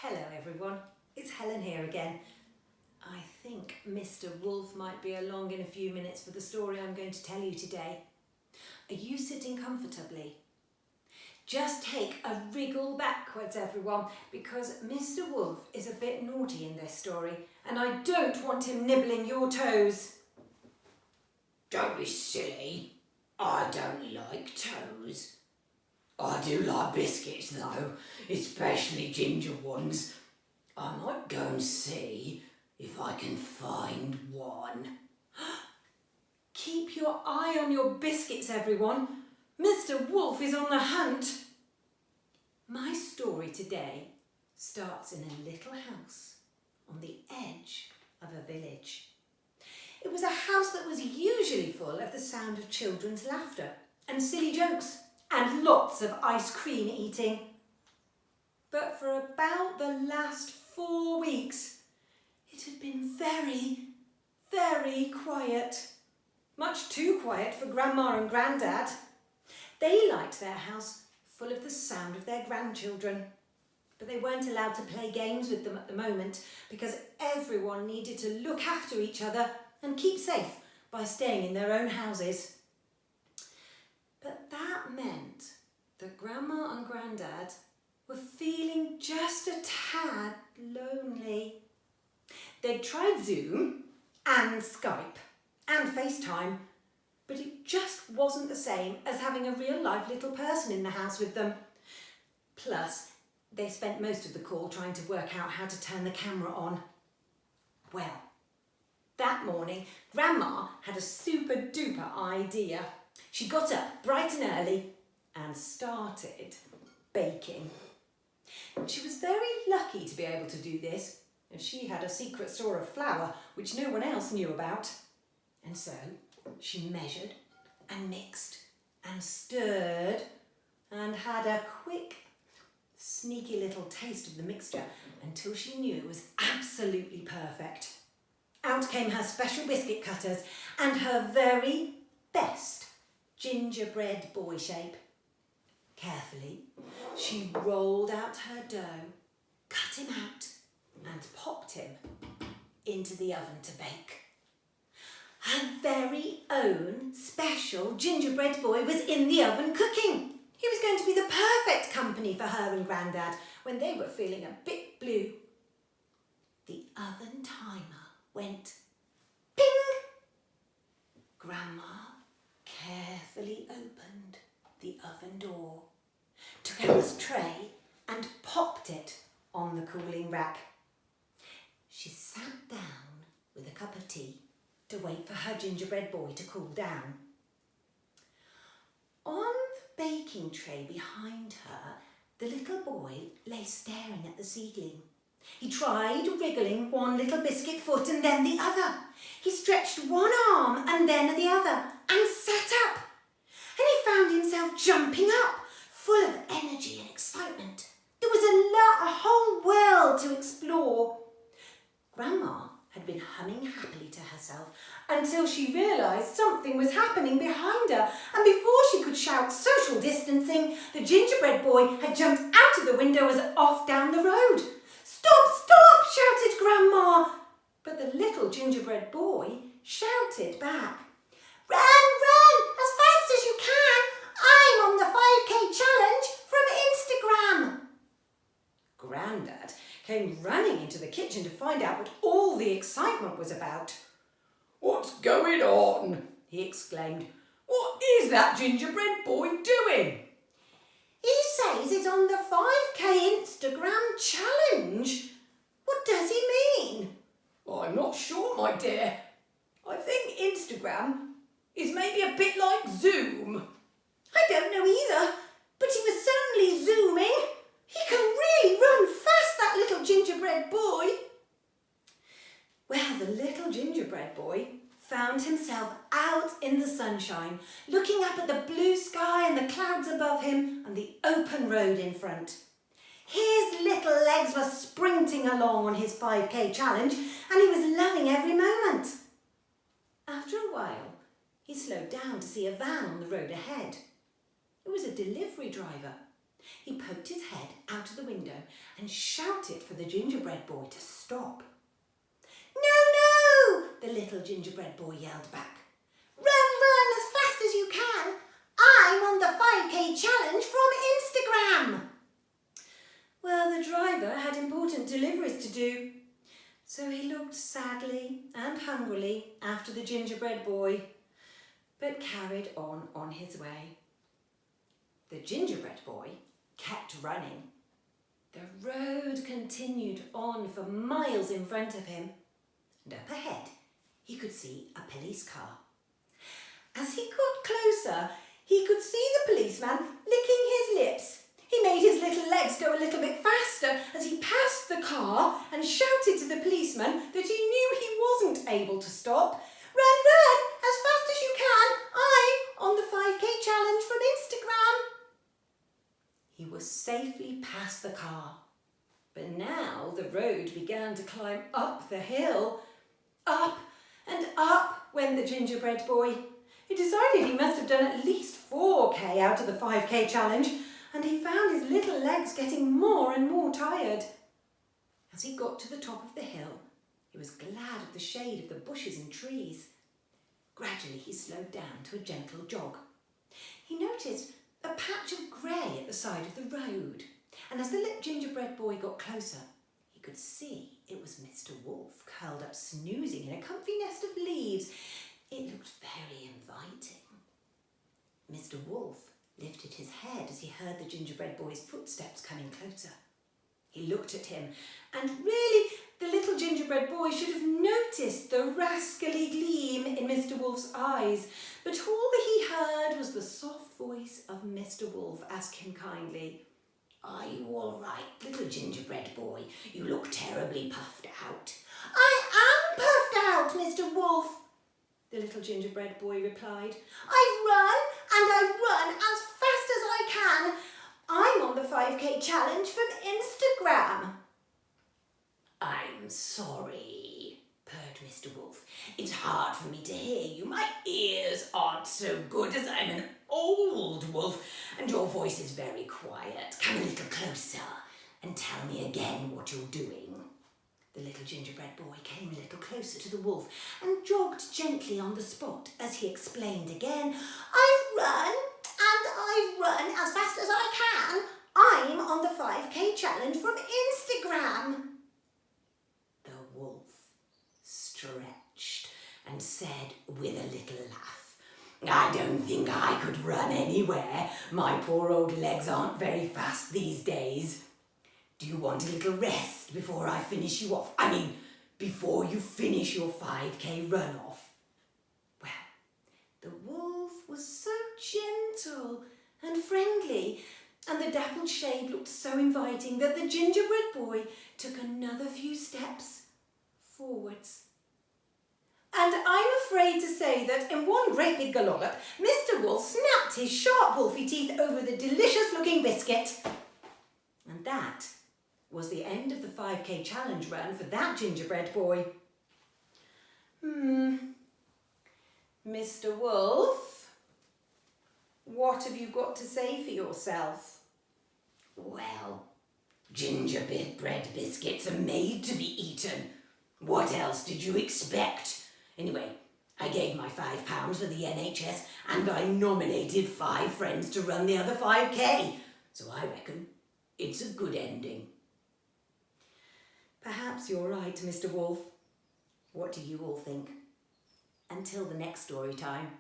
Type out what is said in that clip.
Hello everyone, it's Helen here again. I think Mr. Wolf might be along in a few minutes for the story I'm going to tell you today. Are you sitting comfortably? Just take a wriggle backwards everyone, because Mr. Wolf is a bit naughty in this story and I don't want him nibbling your toes. Don't be silly. I don't like toes. I do like biscuits though, especially ginger ones. I might go and see if I can find one. Keep your eye on your biscuits everyone. Mr. Wolf is on the hunt. My story today starts in a little house on the edge of a village. It was a house that was usually full of the sound of children's laughter and silly jokes and lots of ice cream eating. But for about the last 4 weeks, it had been very, very quiet. Much too quiet for Grandma and Grandad. They liked their house full of the sound of their grandchildren. But they weren't allowed to play games with them at the moment because everyone needed to look after each other and keep safe by staying in their own houses. But that meant that Grandma and Grandad were feeling just a tad lonely. They'd tried Zoom and Skype and FaceTime, but it just wasn't the same as having a real live little person in the house with them. Plus, they spent most of the call trying to work out how to turn the camera on. Well, that morning, Grandma had a super duper idea. She got up bright and early and started baking. She was very lucky to be able to do this, as she had a secret store of flour which no one else knew about. And so she measured and mixed and stirred and had a quick, sneaky little taste of the mixture until she knew it was absolutely perfect. Out came her special biscuit cutters and her very best gingerbread boy shape. Carefully, she rolled out her dough, cut him out and popped him into the oven to bake. Her very own special gingerbread boy was in the oven cooking. He was going to be the perfect company for her and Grandad when they were feeling a bit blue. The oven timer went ping. Grandma carefully opened the oven door, took out this tray and popped it on the cooling rack. She sat down with a cup of tea to wait for her gingerbread boy to cool down. On the baking tray behind her, the little boy lay staring at the ceiling. He tried wriggling one little biscuit foot and then the other. He stretched one arm and then the other and sat up. And he found himself jumping up, full of energy and excitement. There was a whole world to explore. Grandma had been humming happily to herself until she realised something was happening behind her, and before she could shout social distancing, the gingerbread boy had jumped out of the window as off down the road. "Stop, stop!" shouted Grandma. But the little gingerbread boy shouted back, "Run, run, as fast as you can! I'm on the 5K challenge from Instagram!" Grandad came running into the kitchen to find out what all the excitement was about. What's going on? He exclaimed. What is that gingerbread boy doing? He says he's on the 5K Instagram challenge. What does he mean? I'm not sure, my dear. I think Instagram is maybe a bit like Zoom. I don't know either, but he was certainly zooming. He can really run fast, that little gingerbread boy. Well, the little gingerbread boy found himself out in the sunshine, looking up at the blue sky and the clouds above him and the open road in front. His little legs were sprinting along on his 5K challenge and he was loving every moment. After a while, he slowed down to see a van on the road ahead. It was a delivery driver. He poked his head out of the window and shouted for the gingerbread boy to stop. "No, no!" the little gingerbread boy yelled back. "Run as fast as you can. I'm on the 5K challenge from Instagram." Well, the driver had important deliveries to do, so he looked sadly and hungrily after the gingerbread boy, but carried on his way. The gingerbread boy kept running. The road continued on for miles in front of him, and up ahead he could see a police car. As he got closer, he could see the policeman licking his lips. He made his little legs go a little bit faster as he passed the car and shouted to the policeman that he knew he wasn't able to stop. Run as fast as you can. I'm on the 5K challenge from Instagram." He was safely past the car, but now the road began to climb up the hill. Up and up went the gingerbread boy. He decided he must have done at least 4K out of the 5K challenge, and he found his little legs getting more and more tired. As he got to the top of the hill, he was glad of the shade of the bushes and trees. Gradually he slowed down to a gentle jog. He noticed a patch of grey at the side of the road, and as the little gingerbread boy got closer, he could see it was Mr. Wolf curled up snoozing in a comfy nest of leaves. It looked very inviting. Mr. Wolf lifted his head as he heard the gingerbread boy's footsteps coming closer. He looked at him, and really the little gingerbread boy should have noticed the rascally gleam in Mr. Wolf's eyes, but all that he heard was the soft voice of Mr. Wolf ask him kindly, "Are you all right, little gingerbread boy? You look terribly puffed out." "I am puffed out, Mr. Wolf," the little gingerbread boy replied. "I've run as fast as I can. I'm on the 5K challenge from Instagram." "I'm sorry," purred Mr. Wolf. "It's hard for me to hear you. My ears aren't so good as I'm an old wolf, and your voice is very quiet. Come a little closer and tell me again what you're doing." The little gingerbread boy came a little closer to the wolf and jogged gently on the spot as he explained again, "I've run as fast as I can. I'm on the 5K challenge from Instagram." The wolf stretched and said with a little laugh, "I don't think I could run anywhere. My poor old legs aren't very fast these days. Do you want a little rest before I finish you off? I mean, before you finish your 5K run-off?" Well, the wolf was so gentle and friendly, and the dappled shade looked so inviting that the gingerbread boy took another few steps forwards. And I'm afraid to say that in one great big gallop, Mr. Wolf snapped his sharp wolfy teeth over the delicious-looking biscuit. And that was the end of the 5K challenge run for that gingerbread boy. Mr. Wolf, what have you got to say for yourself? "Well, gingerbread biscuits are made to be eaten. What else did you expect? Anyway, I gave my £5 for the NHS and I nominated 5 friends to run the other 5K. So I reckon it's a good ending." Perhaps you're right, Mr. Wolf. What do you all think? Until the next story time.